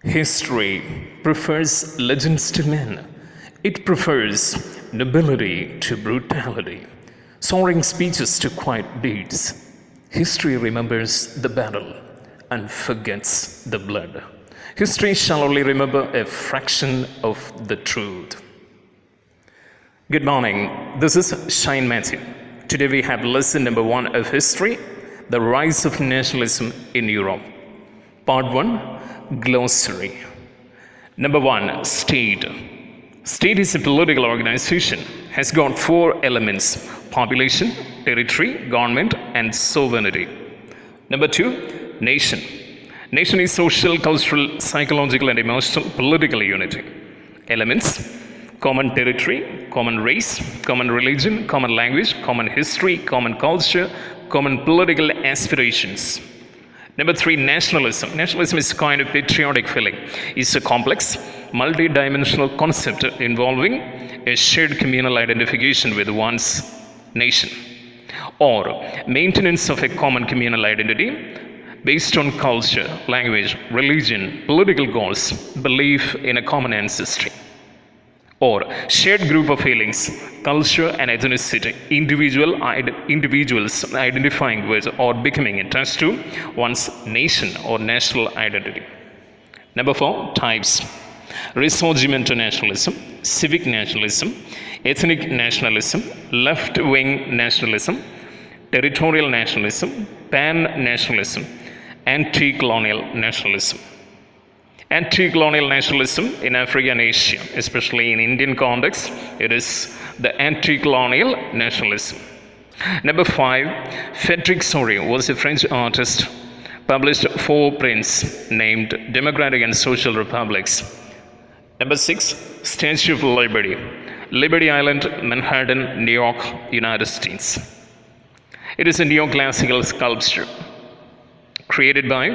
History prefers legends to men. It prefers nobility to brutality, soaring speeches to quiet deeds. History remembers the battle and forgets the blood. History shall only remember a fraction of the truth. Good morning. This is Shine Matthew. Today we have lesson number 1 of history, the rise of nationalism in Europe. Part 1, glossary. Number 1, state. State is a political organization, has got 4 elements: population, territory, government, and sovereignty. Number 2, nation. Nation is social, cultural, psychological, and emotional political unity. Elements: common territory, common race, common religion, common language, common history, common culture, common political aspirations. Number 3, nationalism. Nationalism is a kind of patriotic feeling. It's a complex, multi-dimensional concept involving a shared communal identification with one's nation, or maintenance of a common communal identity based on culture, language, religion, political goals, belief in a common ancestry, or shared group of feelings, culture, and ethnicity, individuals identifying with or becoming attached to one's nation or national identity. Number 4, types: Risorgimento nationalism, civic nationalism, ethnic nationalism, left-wing nationalism, territorial nationalism, pan-nationalism, anti-colonial nationalism. Anti-colonial nationalism in Africa and Asia, especially in Indian context, it is the anti-colonial nationalism. Number 5, Frédéric Sorry was a French artist, published 4 prints named Democratic and Social Republics. Number 6, Statue of Liberty, Liberty Island, Manhattan, New York, United States. It is a neoclassical sculpture created by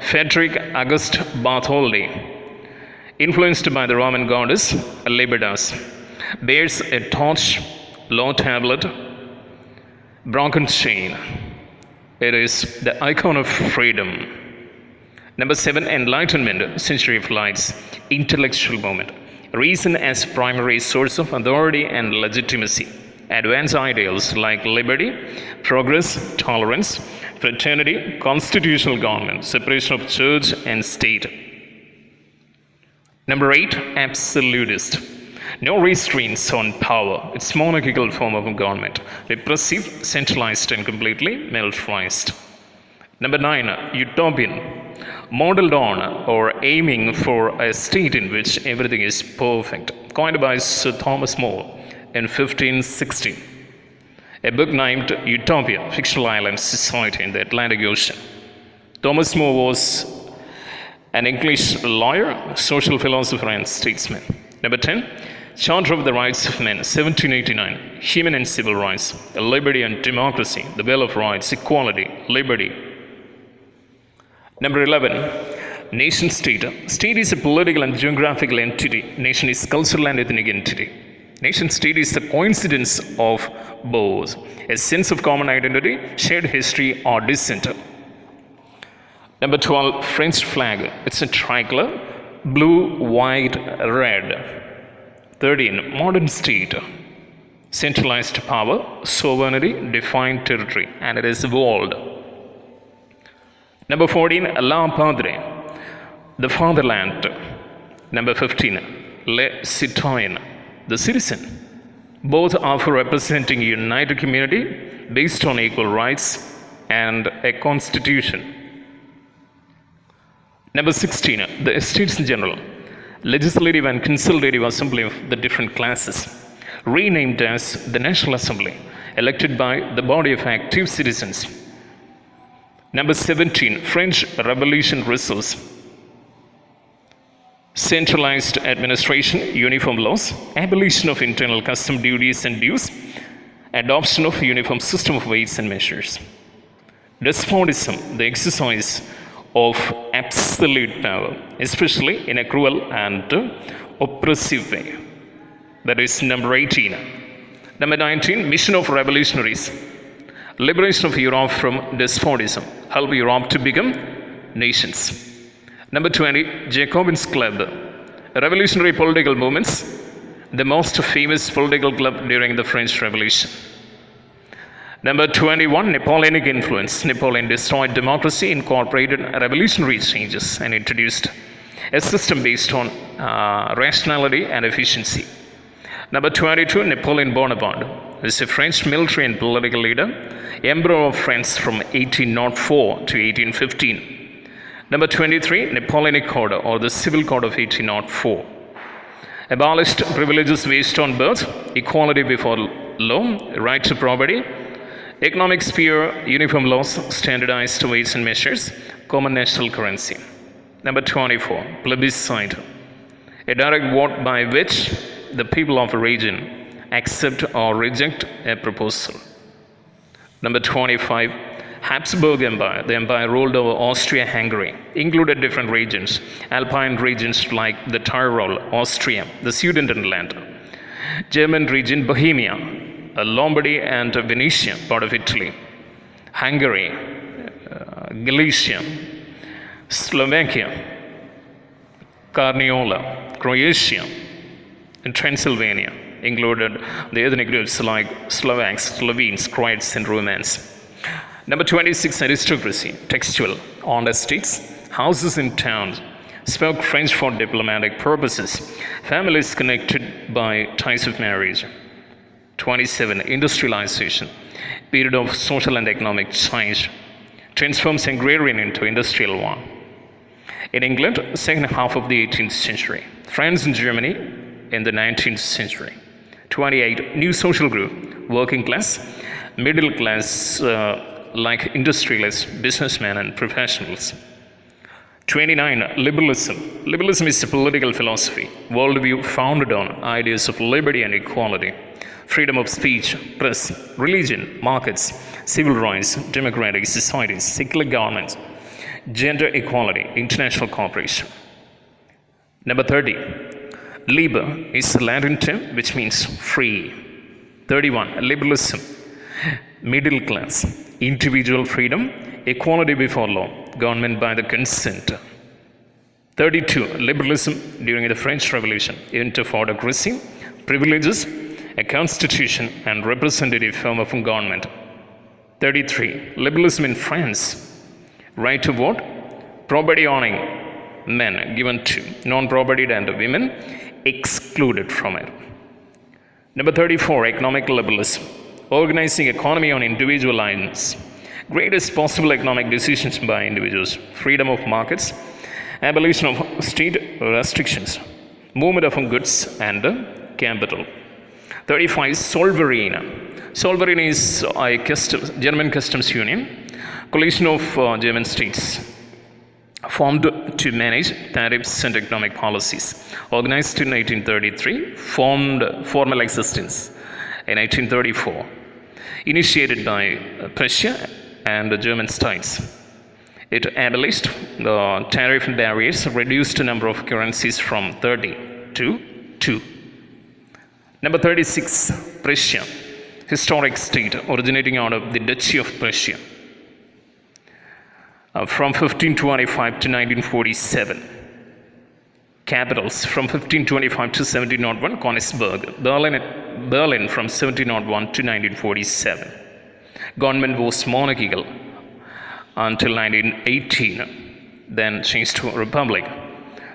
Frederick Auguste Bartholdi, influenced by the Roman goddess Libertas, bears a torch, low tablet, broken chain. It is the icon of freedom. Number 7, Enlightenment, Century of Lights, intellectual movement, reason as primary source of authority and legitimacy, advanced ideals like liberty, progress, tolerance, fraternity, constitutional government, separation of church and state. Number 8, absolutist. No restraints on power. It's monarchical form of government, repressive, centralized, and completely militarized. Number 9, utopian. Modeled on or aiming for a state in which everything is perfect. Coined by Sir Thomas More in 1516. A book named Utopia, Fictional Island Society in the Atlantic Ocean. Thomas More was an English lawyer, social philosopher, and statesman. Number 10, Charter of the Rights of Men, 1789. Human and civil rights, liberty and democracy, the Bill of Rights, equality, liberty. Number 11, nation state. State is a political and geographical entity. Nation is cultural and ethnic entity. Nation state is the coincidence of both a sense of common identity, shared history, or descent. Number 12, French flag. It's a tricolor, blue, white, red. 13, modern state. Centralized power, sovereignty, defined territory, and it is evolved. Number 14, La Patrie, the fatherland. Number 15, Le Citoyen, the citizen. Both are for representing a united community based on equal rights and a constitution. Number 16, the Estates General, legislative and consultative assembly of the different classes, renamed as the National Assembly, elected by the body of active citizens. Number 17, French Revolution results. Centralized administration, uniform laws, abolition of internal custom duties and dues, adoption of uniform system of weights and measures. Despotism, the exercise of absolute power, especially in a cruel and oppressive way. That is number 18. Number 19, mission of revolutionaries. Liberation of Europe from despotism. Help Europe to become nations. Number 20, Jacobins Club. Revolutionary political movements, the most famous political club during the French Revolution. Number 21, Napoleonic influence. Napoleon destroyed democracy, incorporated revolutionary changes, and introduced a system based on rationality and efficiency. Number 22, Napoleon Bonaparte is a French military and political leader, Emperor of France from 1804 to 1815. Number 23, Napoleonic Order or the Civil Code of 1804. Abolished privileges based on birth, equality before law, right to property, economic sphere, uniform laws, standardized weights and measures, common national currency. Number 24, plebiscite, a direct vote by which the people of a region accept or reject a proposal. Number 25, Habsburg Empire. The empire ruled over Austria-Hungary, included different regions, Alpine regions like the Tyrol, Austria, the Sudetenland, German region, Bohemia, Lombardy and Venetia, part of Italy, Hungary, Galicia, Slovakia, Carniola, Croatia, and Transylvania, included the ethnic groups like Slovaks, Slovenes, Croats, and Romans. Number 26, aristocracy, textual, on estates, houses in towns, spoke French for diplomatic purposes, families connected by ties of marriage. 27, industrialization, period of social and economic change, transforms agrarian into industrial one. In England, second half of the 18th century, France and Germany in the 19th century. 28, new social group, working class, middle class, like industrialists, businessmen, and professionals. 29, liberalism. Liberalism is a political philosophy, worldview founded on ideas of liberty and equality, freedom of speech, press, religion, markets, civil rights, democratic societies, secular governments, gender equality, international cooperation. Number 30, liber is a Latin term which means free. 31, liberalism, middle class, individual freedom, equality before law, government by the consent. 32, liberalism during the French Revolution, into autocracy, privileges, a constitution, and representative form of government. 33, liberalism in France, right to vote, property owning men given to non-propertied and women excluded from it. Number 34, economic liberalism, organizing economy on individual lines, greatest possible economic decisions by individuals, freedom of markets, abolition of state restrictions, movement of goods and capital. 35, Zollverein. Zollverein is a German customs union, coalition of German states, formed to manage tariffs and economic policies. Organized in 1833, formed formal existence in 1834. Initiated by Prussia and the German states. It abolished the tariff barriers, reduced the number of currencies from 30 to 2. Number 36, Prussia, historic state originating out of the Duchy of Prussia. From 1525 to 1947. Capitals from 1525 to 1701, Königsberg, Berlin from 1701 to 1947. Government was monarchical until 1918, then changed to republic.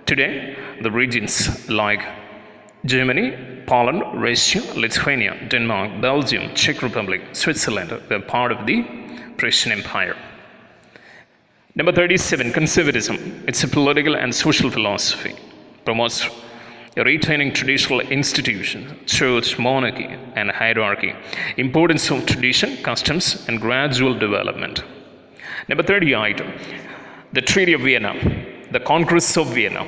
Today, the regions like Germany, Poland, Russia, Lithuania, Denmark, Belgium, Czech Republic, Switzerland were part of the Prussian Empire. Number 37, conservatism. It's a political and social philosophy. Promotes retaining traditional institutions, church, monarchy, and hierarchy, importance of tradition, customs, and gradual development. Number 38, the Treaty of Vienna, the Congress of Vienna,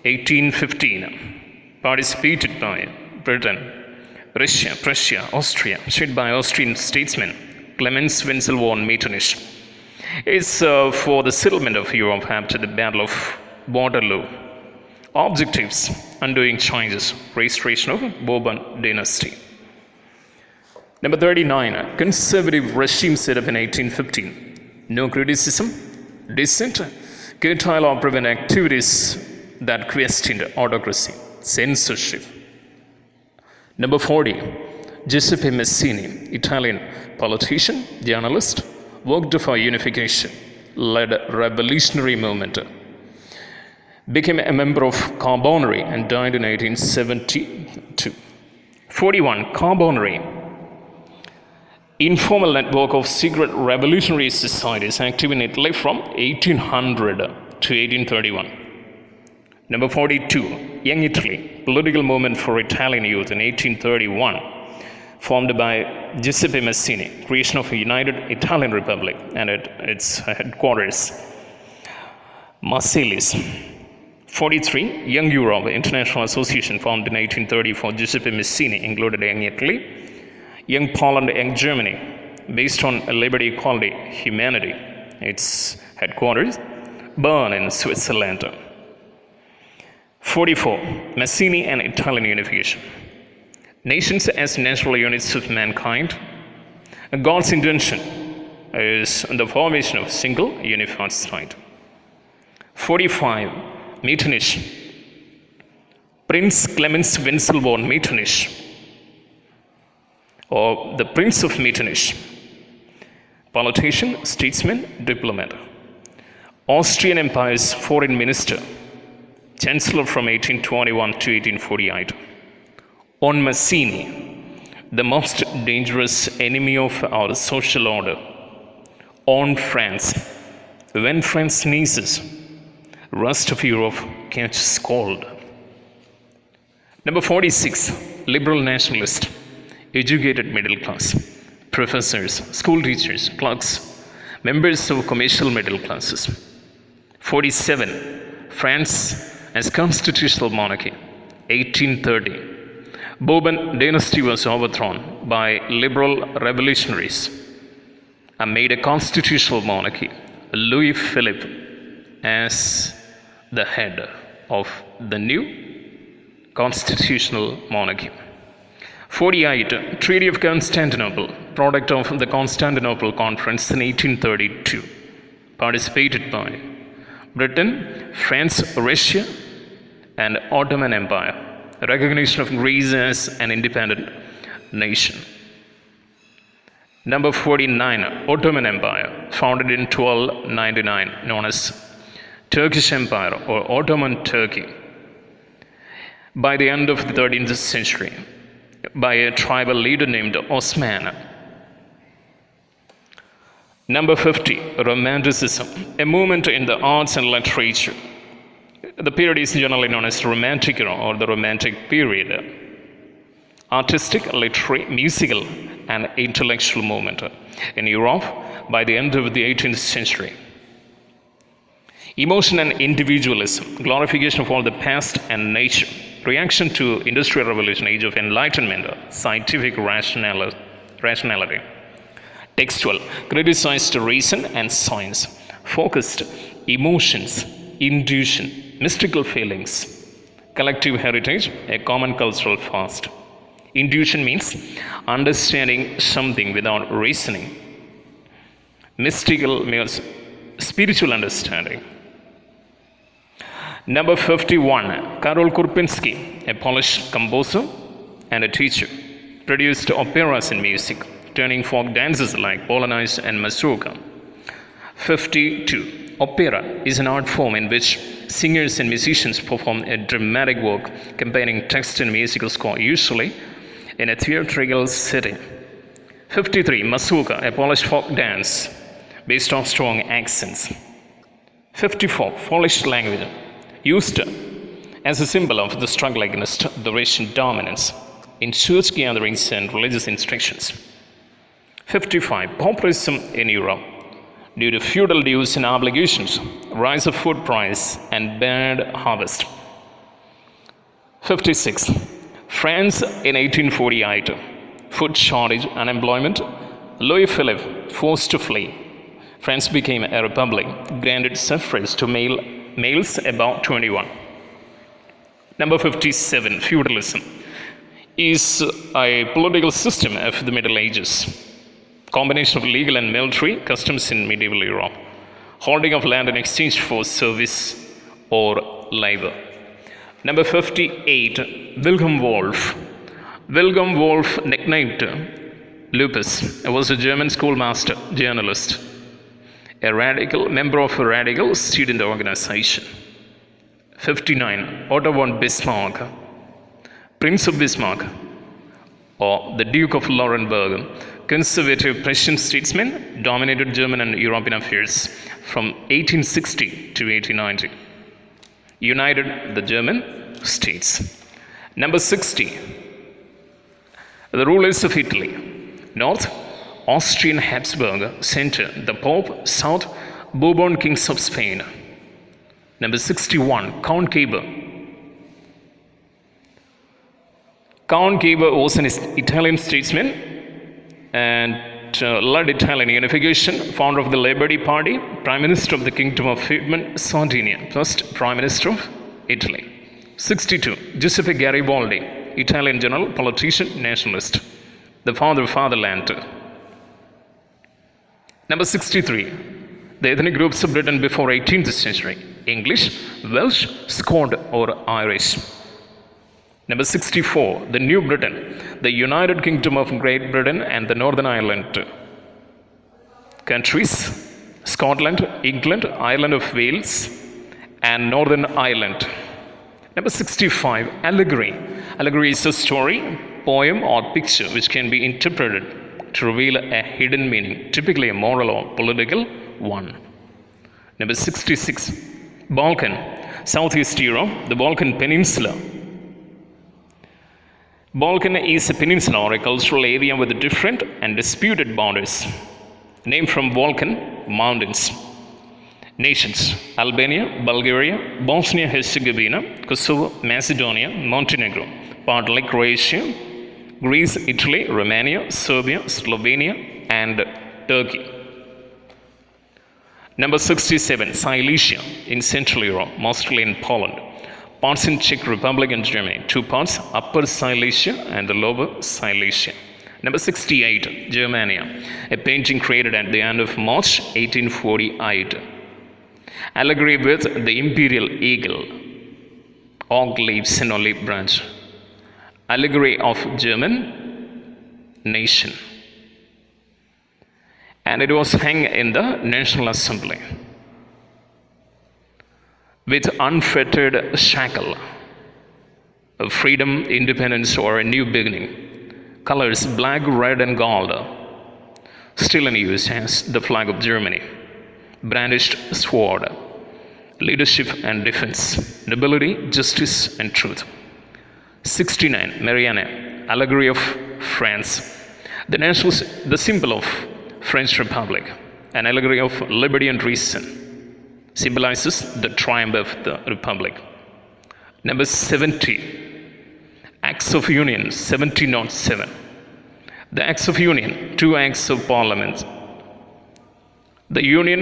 1815, participated by Britain, Russia, Prussia, Austria, chaired by Austrian statesman Clemens Wenzel von Metternich, is for the settlement of Europe after the Battle of Waterloo. Objectives: undoing changes, restoration of Bourbon dynasty. Number 39, conservative regime set up in 1815. No criticism, dissent, curtail or prevent activities that questioned autocracy, censorship. Number 40, Giuseppe Mazzini, Italian politician, journalist, worked for unification, led a revolutionary movement, became a member of Carbonari and died in 1872. 41, Carbonari, informal network of secret revolutionary societies active in Italy from 1800 to 1831. Number 42, Young Italy, political movement for Italian youth in 1831, formed by Giuseppe Mazzini, creation of a united Italian Republic and at its headquarters, Marseilles. 43, Young Europe, international association formed in 1834, Giuseppe Mazzini, included Young Italy, Young Poland, Young Germany, based on liberty, equality, humanity. Its headquarters, Bern in Switzerland. 44, Mazzini and Italian unification. Nations as natural units of mankind. God's intention is the formation of single unified state. 45, Metternich, Prince Clemens Wenzel von Metternich, or the Prince of Metternich, politician, statesman, diplomat, Austrian Empire's foreign minister, chancellor from 1821 to 1848. On Mazzini, the most dangerous enemy of our social order. On France, when France sneezes, rest of Europe catches cold. Number 46, liberal nationalist, educated middle class, professors, school teachers, clerks, members of commercial middle classes. 47, France as constitutional monarchy, 1830. Bourbon dynasty was overthrown by liberal revolutionaries and made a constitutional monarchy. Louis Philippe as the head of the new constitutional monarchy. 48, Treaty of Constantinople, product of the Constantinople Conference in 1832, participated by Britain, France, Russia, and Ottoman Empire, recognition of Greece as an independent nation. Number 49, Ottoman Empire, founded in 1299, known as Turkish Empire or Ottoman Turkey, by the end of the 13th century, by a tribal leader named Osman. Number 50, Romanticism, a movement in the arts and literature. The period is generally known as the Romantic era or the Romantic period. Artistic, literary, musical, and intellectual movement in Europe by the end of the 18th century. Emotion and individualism, glorification of all the past and nature, reaction to Industrial Revolution, Age of Enlightenment, scientific rationality. Textual, criticized reason and science, focused emotions, intuition, mystical feelings, collective heritage, a common cultural fast. Intuition means understanding something without reasoning. Mystical means spiritual understanding. Number 51, Karol Kurpinski, a Polish composer and a teacher, produced operas and music, turning folk dances like Polonaise and Mazurka. 52, opera is an art form in which singers and musicians perform a dramatic work combining text and musical score, usually in a theatrical setting. 53, Mazurka, a Polish folk dance based on strong accents. 54, Polish language, used as a symbol of the struggle against the Russian dominance in church gatherings and religious instructions. 55, Pauperism in Europe due to feudal dues and obligations, rise of food price, and bad harvest. 56, France in 1848, food shortage, unemployment, Louis Philippe forced to flee. France became a republic, granted suffrage to males above 21. Number 57, feudalism, is a political system of the Middle Ages, combination of legal and military customs in medieval Europe. holding of land in exchange for service or labor. Number 58, Wilhelm Wolff. Wilhelm Wolff, nicknamed Lupus, was a German schoolmaster, journalist, a radical member of a radical student organization. 59, Otto von Bismarck, Prince of Bismarck, or the Duke of Lauenburg, conservative Prussian statesman, dominated German and European affairs from 1860 to 1890. United the German states. Number 60, the rulers of Italy. North, Austrian Habsburg. Center, the Pope. South, Bourbon kings of Spain. Number 61, Count Caber. Count Caber was an Italian statesman and led Italian unification, founder of the Liberty Party, Prime Minister of the Kingdom of Piedmont, Sardinia, first Prime Minister of Italy. 62, Giuseppe Garibaldi, Italian general, politician, nationalist, the father of fatherland. Number 63, the ethnic groups of Britain before 18th century: English, Welsh, Scot or Irish. Number 64, the New Britain, the United Kingdom of Great Britain and the Northern Ireland countries: Scotland, England, Ireland of Wales, and Northern Ireland. Number 65, allegory. Allegory is a story, poem, or picture which can be interpreted to reveal a hidden meaning, typically a moral or political one. Number 66, Balkan, Southeast Europe, the Balkan Peninsula. Balkan is a peninsula or a cultural area with different and disputed borders, named from Balkan mountains. Nations: Albania, Bulgaria, Bosnia-Herzegovina, Kosovo, Macedonia, Montenegro, partly Croatia, Greece, Italy, Romania, Serbia, Slovenia, and Turkey. Number 67, Silesia in Central Europe, mostly in Poland. Parts in Czech Republic and Germany. 2 parts, Upper Silesia and the Lower Silesia. Number 68, Germania, a painting created at the end of March 1848. Allegory with the imperial eagle, oak leaves and olive branch. Allegory of German nation. And it was hung in the National Assembly with unfettered shackle of freedom, independence, or a new beginning. Colors: black, red, and gold. Still in use as the flag of Germany. Brandished sword. Leadership and defense. Nobility, justice, and truth. 69, Marianne, allegory of France, the symbol of French Republic, an allegory of liberty and reason, symbolizes the triumph of the Republic. Number 70, Acts of Union, 1707. The Acts of Union, 2 Acts of Parliament. The Union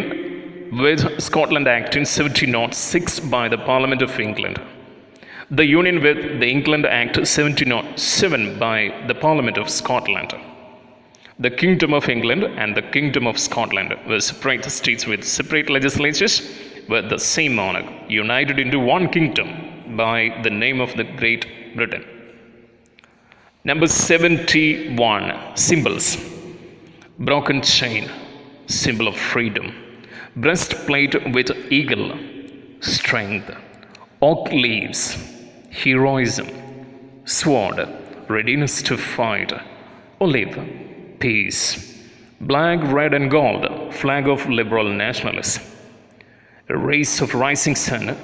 with Scotland Act in 1706 by the Parliament of England. The union with the England Act 1707 by the Parliament of Scotland. The Kingdom of England and the Kingdom of Scotland were separate states with separate legislatures, with the same monarch, united into one kingdom by the name of the Great Britain. Number 71, symbols. Broken chain, symbol of freedom. Breastplate with eagle, strength. Oak leaves, heroism. Sword, readiness to fight. Olive, peace. Black, red, and gold, flag of liberal nationalism. A rays of rising sun,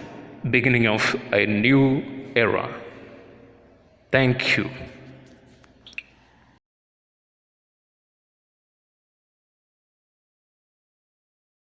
beginning of a new era. Thank you.